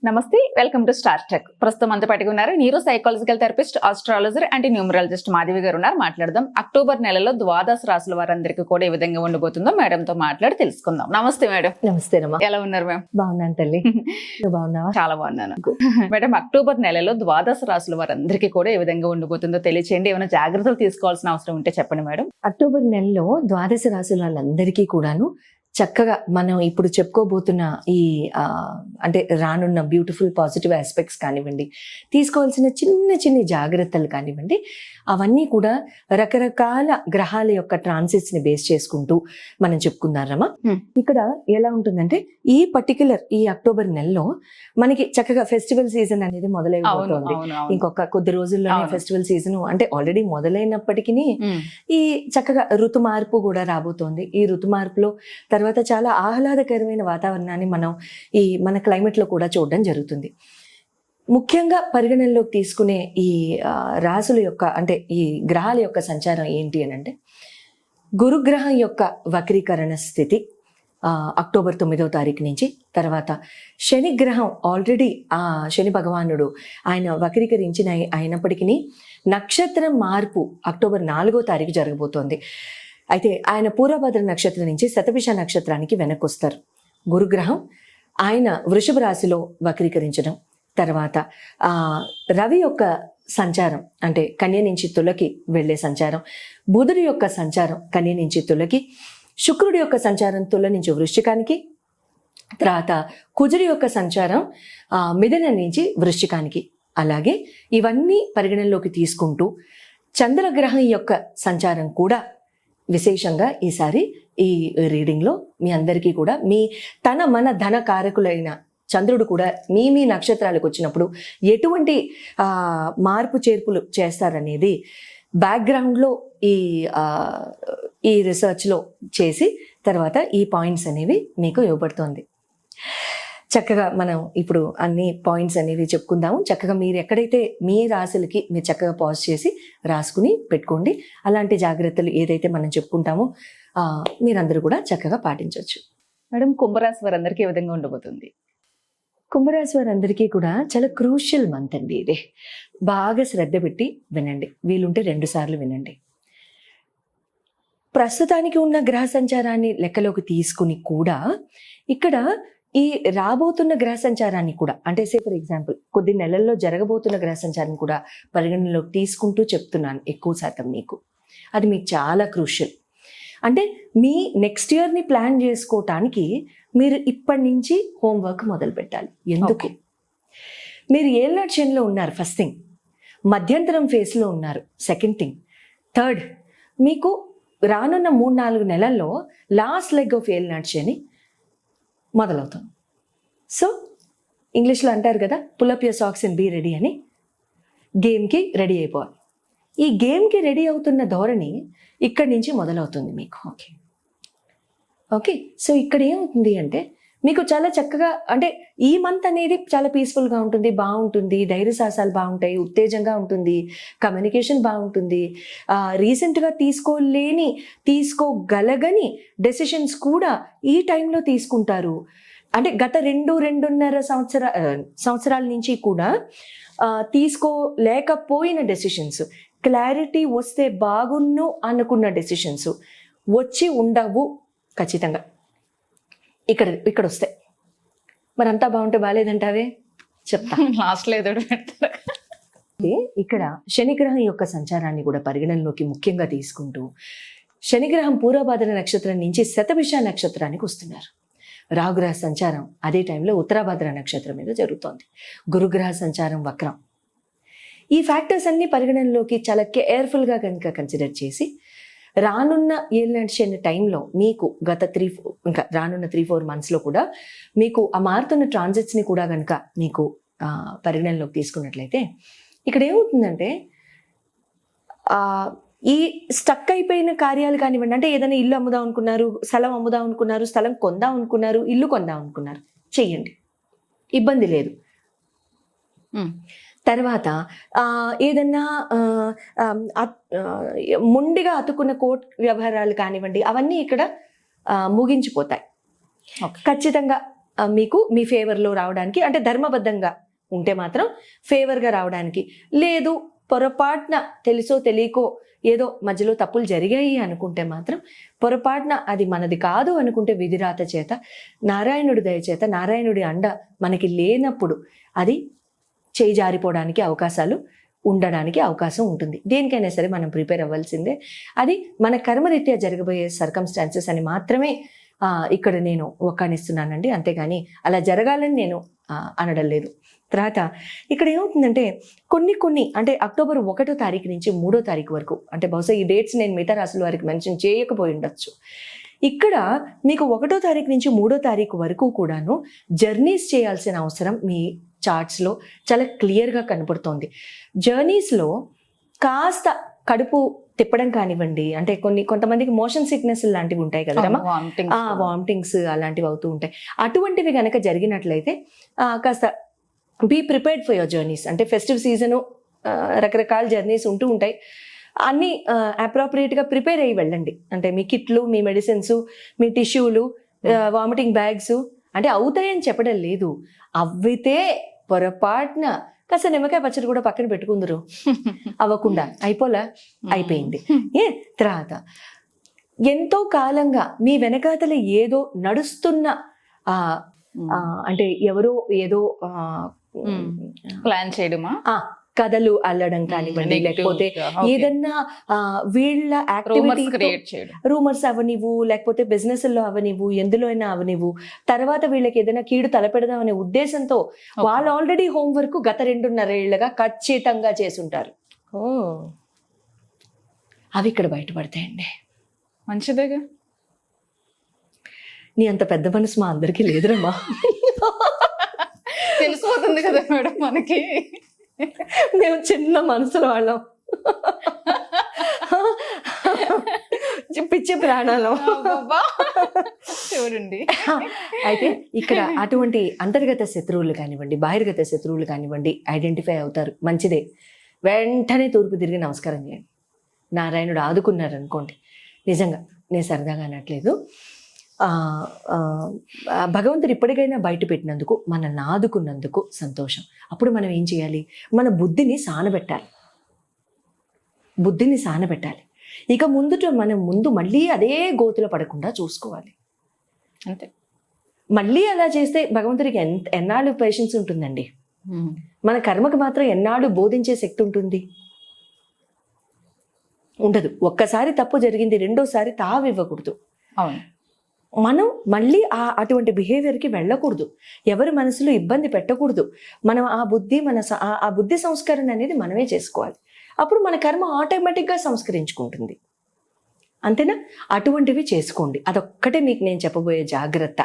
నమస్తే, welcome to star trek. ప్రస్తుతం అంతా పట్టుకున్నారు neuro psychological therapist, astrologer and numerologist Madhavi గారు ఉన్నారు. మాట్లాడదాం. అక్టోబర్ నెలలో ద్వాదశ రాశుల వారందరికీ కూడా ఏ విధంగా ఉండబోతుందో మేడం తో మాట్లాడి తెలుసుకుందాం. నమస్తే మేడం. నమస్తే రమా. ఎలా ఉన్నారు మ్యామ్? బాగున్నాను తల్లి, నువ్వు బాగున్నావా? చాలా బాగున్నాను మేడం. అక్టోబర్ నెలలో ద్వాదశ రాశుల వారందరికీ కూడా ఏ విధంగా ఉండబోతుందో తెలియచేయండి. ఏమైనా జాగ్రత్తలు తీసుకోవాల్సిన అవసరం ఉంటే చెప్పండి మేడం. అక్టోబర్ నెలలో ద్వాదశ రాశుల వాళ్ళందరికీ కూడాను చక్కగా మనం ఇప్పుడు చెప్పుకోబోతున్న ఈ అంటే రానున్న బ్యూటిఫుల్ పాజిటివ్ ఆస్పెక్ట్స్ కానివ్వండి, తీసుకోవాల్సిన చిన్న చిన్న జాగ్రత్తలు కానివ్వండి, అవన్నీ కూడా రకరకాల గ్రహాల యొక్క ట్రాన్సిట్స్ ని బేస్ చేసుకుంటూ మనం చెప్పుకున్నారమ్మా. ఇక్కడ ఎలా ఉంటుందంటే ఈ పర్టికులర్ ఈ అక్టోబర్ నెలలో మనకి చక్కగా ఫెస్టివల్ సీజన్ అనేది మొదలైపోతుంది. ఇంకొక కొద్ది రోజుల్లోనే ఫెస్టివల్ సీజన్ అంటే ఆల్రెడీ మొదలైనప్పటికీ ఈ చక్కగా ఋతు మార్పు కూడా రాబోతోంది. ఈ ఋతు మార్పులో తర్వాత చాలా ఆహ్లాదకరమైన వాతావరణాన్ని మనం మన క్లైమేట్ లో కూడా చూడడం జరుగుతుంది. ముఖ్యంగా పరిగణనలోకి తీసుకునే ఈ రాశుల యొక్క అంటే ఈ గ్రహాల యొక్క సంచారం ఏంటి అని అంటే, గురుగ్రహం యొక్క వక్రీకరణ స్థితి అక్టోబర్ 9వ తారీఖు నుంచి, తర్వాత శని గ్రహం ఆల్రెడీ శని భగవానుడు ఆయన వక్రీకరించిన అయినప్పటికీ నక్షత్రం మార్పు అక్టోబర్ 4వ తారీఖు జరగబోతోంది. అయితే ఆయన పూర్వభద్ర నక్షత్రం నుంచి శతభిష నక్షత్రానికి వెనక్కి వస్తారు. గురుగ్రహం ఆయన వృషభ రాశిలో వక్రీకరించడం, తర్వాత రవి యొక్క సంచారం అంటే కన్య నుంచి తులకి వెళ్ళే సంచారం, బుధుడి యొక్క సంచారం కన్య నుంచి తులకి, శుక్రుడి యొక్క సంచారం తుల నుంచి వృశ్చికానికి, తర్వాత కుజుడి యొక్క సంచారం మిథున నుంచి వృశ్చికానికి. అలాగే ఇవన్నీ పరిగణనలోకి తీసుకుంటూ చంద్రగ్రహం యొక్క సంచారం కూడా విశేషంగా ఈసారి ఈ రీడింగ్లో మీ అందరికీ కూడా మన ధన కారకులైన చంద్రుడు కూడా మీ నక్షత్రాలకు వచ్చినప్పుడు ఎటువంటి మార్పు చేర్పులు చేస్తారనేది బ్యాక్గ్రౌండ్లో ఈ రీసెర్చ్లో చేసి తర్వాత ఈ పాయింట్స్ అనేవి మీకు ఇవ్వబడుతోంది. చక్కగా మనం ఇప్పుడు అన్ని పాయింట్స్ అనేవి చెప్పుకుందాము. చక్కగా మీరు ఎక్కడైతే మీ రాశులకి మీరు చక్కగా పాజ్ చేసి రాసుకుని పెట్టుకోండి. అలాంటి జాగ్రత్తలు ఏదైతే మనం చెప్పుకుంటామో మీరందరూ కూడా చక్కగా పాటించవచ్చు. మేడం, కుంభరాశి వారందరికీ ఏ విధంగా ఉండబోతుంది? కుంభరాశి వారందరికీ కూడా చాలా క్రూషియల్ మంత్ అండి ఇది. బాగా శ్రద్ధ పెట్టి వినండి, వీలుంటే 2 సార్లు వినండి. ప్రస్తుతానికి ఉన్న గ్రహ సంచారాన్ని లెక్కలోకి తీసుకుని కూడా ఇక్కడ ఈ రాబోతున్న గ్రహ సంచారాన్ని కూడా అంటే ఫర్ ఎగ్జాంపుల్ కొద్ది నెలల్లో జరగబోతున్న గ్రహ సంచారం కూడా పరిగణనలోకి తీసుకుంటూ చెప్తున్నాను. ఎక్కువ శాతం అది మీకు చాలా క్రూషియల్. అంటే మీ నెక్స్ట్ ఇయర్ని ప్లాన్ చేసుకోవటానికి మీరు ఇప్పటి నుంచి హోంవర్క్ మొదలు పెట్టాలి. ఎందుకు? మీరు ఏళ్ళనాటి శనిలో ఉన్నారు, ఫస్ట్ థింగ్. మధ్యంతరం ఫేజ్లో ఉన్నారు, సెకండ్ థింగ్. థర్డ్, మీకు రానున్న 3-4 నెలల్లో లాస్ట్ లెగ్ ఆఫ్ ఏళ్ళనాటి శని మొదలవుతుంది. సో ఇంగ్లీష్లో అంటారు కదా, pull up your socks and be ready అని. గేమ్కి రెడీ అయిపోవాలి. ఈ గేమ్కి రెడీ అవుతున్న ధోరణి ఇక్కడి నుంచి మొదలవుతుంది మీకు. ఓకే. సో ఇక్కడ ఏమవుతుంది అంటే మీకు చాలా చక్కగా అంటే ఈ మంత్ అనేది చాలా పీస్ఫుల్గా ఉంటుంది, బాగుంటుంది, ధైర్య సాహసాలు బాగుంటాయి, ఉత్తేజంగా ఉంటుంది, కమ్యూనికేషన్ బాగుంటుంది. రీసెంట్గా తీసుకోగలగని డెసిషన్స్ కూడా ఈ టైంలో తీసుకుంటారు. అంటే గత 2-2.5 సంవత్సరాల నుంచి కూడా తీసుకోలేకపోయిన డెసిషన్స్, క్లారిటీ వస్తే బాగున్ను అనుకున్న డెసిషన్స్ వచ్చి ఉండవు ఖచ్చితంగా. ఇక్కడ వస్తాయి. మరి అంతా బాగుంటే బాగాలేదంటావే చెప్తా. లాస్ట్లో ఏదో పెడతారు. ఇక్కడ శనిగ్రహం యొక్క సంచారాన్ని కూడా పరిగణనలోకి ముఖ్యంగా తీసుకుంటూ శనిగ్రహం పూర్వభాద్ర నక్షత్రం నుంచి శతభిష నక్షత్రానికి వస్తున్నారు. రాహుగ్రహ సంచారం అదే టైంలో ఉత్తరాభాద్ర నక్షత్రం మీద జరుగుతోంది. గురుగ్రహ సంచారం వక్రం. ఈ ఫ్యాక్టర్స్ అన్ని పరిగణనలోకి చాలా కేర్ఫుల్గా కనుక కన్సిడర్ చేసి రానున్న ఏళ్ళనాటి శని టైంలో మీకు గత ఇంకా రానున్న 3-4 మంత్స్లో కూడా మీకు ఆ మారుతున్న ట్రాన్సిట్స్ని కూడా కనుక మీకు పరిగణనలోకి తీసుకున్నట్లయితే ఇక్కడ ఏమవుతుందంటే ఈ స్టక్ అయిపోయిన కార్యాలు కానివ్వండి, అంటే ఏదైనా ఇల్లు అమ్ముదాం అనుకున్నారు, స్థలం అమ్ముదాం అనుకున్నారు, స్థలం కొందాం అనుకున్నారు, ఇల్లు కొందాం అనుకున్నారు, చెయ్యండి, ఇబ్బంది లేదు. తర్వాత ఏదన్నా మొండిగా అతుకున్న కోర్టు వ్యవహారాలు కానివ్వండి, అవన్నీ ఇక్కడ ముగించిపోతాయి. ఖచ్చితంగా మీకు మీ ఫేవర్లో రావడానికి, అంటే ధర్మబద్ధంగా ఉంటే మాత్రం ఫేవర్గా రావడానికి, లేదు పొరపాటున తెలుసో తెలియకో ఏదో మధ్యలో తప్పులు జరిగాయి అనుకుంటే మాత్రం, పొరపాటున అది మనది కాదు అనుకుంటే విధిరాత చేత, నారాయణుడి దయ చేత, నారాయణుడి అండ మనకి లేనప్పుడు అది చేయి జారిపోవడానికి అవకాశాలు ఉండడానికి అవకాశం ఉంటుంది. దేనికైనా సరే మనం ప్రిపేర్ అవ్వాల్సిందే. అది మన కర్మరీత్యా జరగబోయే సర్కమ్స్టాన్సెస్ అని మాత్రమే ఇక్కడ నేను ఒక్కనిస్తున్నానండి. అంతేగాని అలా జరగాలని నేను అనడం లేదు. తర్వాత ఇక్కడ ఏమవుతుందంటే కొన్ని అంటే అక్టోబర్ 1వ తారీఖు నుంచి 3వ తారీఖు వరకు, అంటే బహుశా ఈ డేట్స్ నేను మిగతా రాశుల వారికి మెన్షన్ చేయకపోయి ఉండొచ్చు. ఇక్కడ మీకు 1వ తారీఖు నుంచి 3వ తారీఖు వరకు కూడాను జర్నీస్ చేయాల్సిన అవసరం మీ చార్ట్స్లో చాలా క్లియర్గా కనపడుతోంది. జర్నీస్లో కాస్త కడుపు తిప్పడం కానివ్వండి, అంటే కొంతమందికి మోషన్ సిక్నెస్ లాంటివి ఉంటాయి కదమ్మా, వామిటింగ్స్ అలాంటివి అవుతూ ఉంటాయి. అటువంటివి కనుక జరిగినట్లయితే కాస్త be prepared for your journeys. అంటే ఫెస్టివ్ సీజను, రకరకాల జర్నీస్ ఉంటూ ఉంటాయి. అన్నీ అప్రోప్రియేట్గా ప్రిపేర్ అయ్యి వెళ్ళండి. అంటే మీ కిట్లు, మీ మెడిసిన్స్, మీ టిష్యూలు, వామిటింగ్ బ్యాగ్స్, అంటే అవుతాయని చెప్పడం లేదు, అవ్వితే పొరపాటున కాస్త నిమ్మకాయ పచ్చడి కూడా పక్కన పెట్టుకుందరు, అవ్వకుండా అయిపోయింది. తర్వాత ఎంతో కాలంగా మీ వెనకాతల ఏదో నడుస్తున్న అంటే ఎవరో ఏదో ప్లాన్ చేయడమా, కథలు అల్లడం కానివ్వండి, లేకపోతే ఏదన్నా వీళ్ళ యాక్టివిటీ రూమర్స్ అవనివ్వు, లేకపోతే బిజినెస్ లో అవనివ్వు, ఎందులో అయినా అవనివ్వు, తర్వాత వీళ్ళకి ఏదైనా కీడు తలపెడదాం అనే ఉద్దేశంతో వాళ్ళు ఆల్రెడీ హోంవర్క్ గత 2.5 ఏళ్లుగా ఖచ్చితంగా చేసుంటారు. అవి ఇక్కడ బయటపడతాయండి. మంచిదేగా. నీ అంత పెద్ద మనసు మా అందరికీ లేదురమ్మా. తెలిసిపోతుంది కదా మేడం మనకి, మేము చిన్న మనసుల వాళ్ళం, పిచ్చి ప్రాణాలం. చూడండి, అయితే ఇక్కడ అటువంటి అంతర్గత శత్రువులు కానివ్వండి, బహిర్గత శత్రువులు కానివ్వండి ఐడెంటిఫై అవుతారు. మంచిదే. వెంటనే తూర్పు తిరిగి నమస్కారం చేయండి. నారాయణుడు ఆదుకున్నారు అనుకోండి. నిజంగా నేను సరదాగా అనట్లేదు. భగవంతుడు ఇప్పటికైనా బయట పెట్టినందుకు, మనల్ని ఆదుకున్నందుకు సంతోషం. అప్పుడు మనం ఏం చేయాలి? మన బుద్ధిని సానబెట్టాలి. ఇక మనం మళ్ళీ అదే గోతులో పడకుండా చూసుకోవాలి. అంతే. మళ్ళీ అలా చేస్తే భగవంతుడికి ఎన్నాళ్ళు పేషెన్స్ ఉంటుందండి? మన కర్మకు మాత్రం ఎన్నాళ్ళు బోధించే శక్తి ఉంటుంది? ఉండదు. ఒక్కసారి తప్పు జరిగింది, రెండోసారి తావివ్వకూడదు. అవును. మనం మళ్ళీ అటువంటి బిహేవియర్కి వెళ్ళకూడదు. ఎవరి మనసులో ఇబ్బంది పెట్టకూడదు. మనం ఆ బుద్ధి సంస్కరణ అనేది మనమే చేసుకోవాలి. అప్పుడు మన కర్మ ఆటోమేటిక్గా సంస్కరించుకుంటుంది. అంతేనా? అటువంటివి చేసుకోండి. అదొక్కటే మీకు నేను చెప్పబోయే జాగ్రత్త.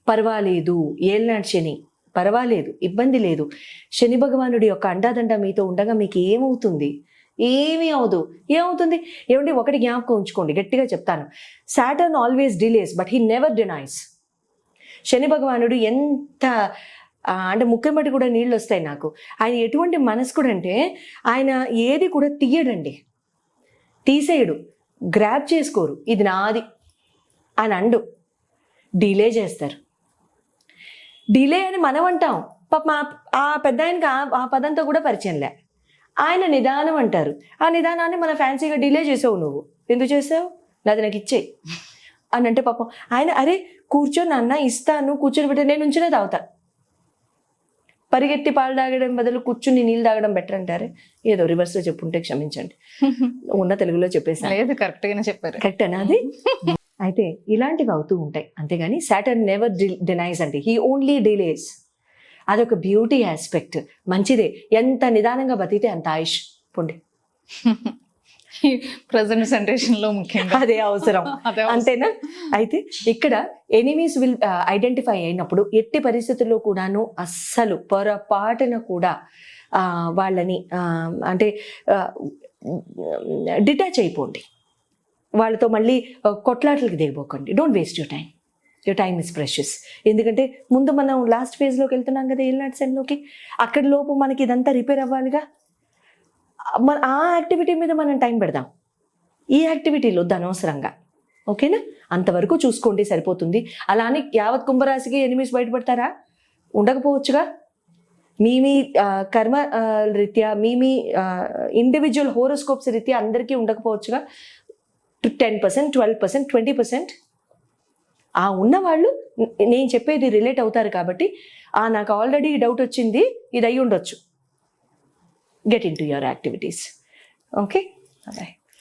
పర్వాలేదు, ఏళ్ళనాటి శని, పర్వాలేదు, ఇబ్బంది లేదు. శని భగవానుడి యొక్క అండాదండ మీతో ఉండగా మీకు ఏమవుతుంది? ఏమీ అవదు. ఏమవుతుంది? ఏమంటే ఒకటి జ్ఞాపకం ఉంచుకోండి, గట్టిగా చెప్తాను. Saturn always delays but he never denies. Shani భగవానుడు ఎంత అంటే ముఖ్యం బట్టి కూడా నీళ్ళు వస్తాయి నాకు. ఆయన ఎటువంటి మనస్కుడు అంటే ఆయన ఏది కూడా తీయడండి, తీసేయడు, గ్రాప్ చేసుకోరు. ఇది నాది అని అండు. డిలే చేస్తారు. డిలే అని మనం అంటాం. పాప ఆ పెద్ద ఆయనకి ఆ పదంతో కూడా పరిచయంలే. ఆయన నిదానం అంటారు. ఆ నిదానాన్ని మన ఫ్యాన్సీగా డిలే చేసావు. నువ్వు ఎందుకు చేసావు? నాకు ఇచ్చేయి అని అంటే పాపం ఆయన, అరే కూర్చొని అన్న ఇస్తాను, కూర్చొని పెట్టి నేను ఉంచినే తాగుతా. పరిగెత్తి పాలు తాగడం బదులు కూర్చుని నీళ్ళు తాగడం బెటర్ అంటారే. ఏదో రివర్స్లో చెప్పుంటే క్షమించండి, ఉన్న తెలుగులో చెప్పేసి. లేదు, కరెక్ట్గానే చెప్పారు. కరెక్టేనా అది? అయితే ఇలాంటివి అవుతూ ఉంటాయి. అంతేగాని సాటర్న్ నెవర్ డినైస్ అంటే హీ ఓన్లీ డిలేస్. అదొక బ్యూటీ ఆస్పెక్ట్. మంచిదే. ఎంత నిదానంగా బతికితే అంత ఆయుష్ పొండి. ప్రజెంట్ జనరేషన్ లో ముఖ్యంగా అదే అవసరం. అంతేనా? అయితే ఇక్కడ ఎనిమీస్ విల్ ఐడెంటిఫై అయినప్పుడు ఎట్టి పరిస్థితుల్లో కూడాను అస్సలు పొరపాటున కూడా వాళ్ళని అంటే డిటాచ్ అయిపోండి. వాళ్ళతో మళ్ళీ కొట్లాటలకు దిగిపోకండి. Don't waste your time. Your time is precious. ఎందుకంటే ముందు మనం లాస్ట్ ఫేజ్లోకి వెళ్తున్నాం కదా, ఏళ్ళనాటి సెన్లోకి. అక్కడి లోపు మనకి ఇదంతా రిపేర్ అవ్వాలిగా. ఆ యాక్టివిటీ మీద మనం టైం పెడదాం. ఈ యాక్టివిటీలో అనవసరంగా. ఓకేనా? అంతవరకు చూసుకోండి సరిపోతుంది. అలా అని యావత్ కుంభరాశికి ఎనిమిస్ బయటపడతారా? ఉండకపోవచ్చుగా. మీ కర్మ రీత్యా మీ ఇండివిజువల్ హోరోస్కోప్స్ రీత్యా అందరికీ ఉండకపోవచ్చుగా. 10%, 12%, 20% ఆ ఉన్నవాళ్ళు నేను చెప్పేది రిలేట్ అవుతారు కాబట్టి నాకు ఆల్రెడీ డౌట్ వచ్చింది, ఇది అయి ఉండొచ్చు. Get into your activities. Okay, bye.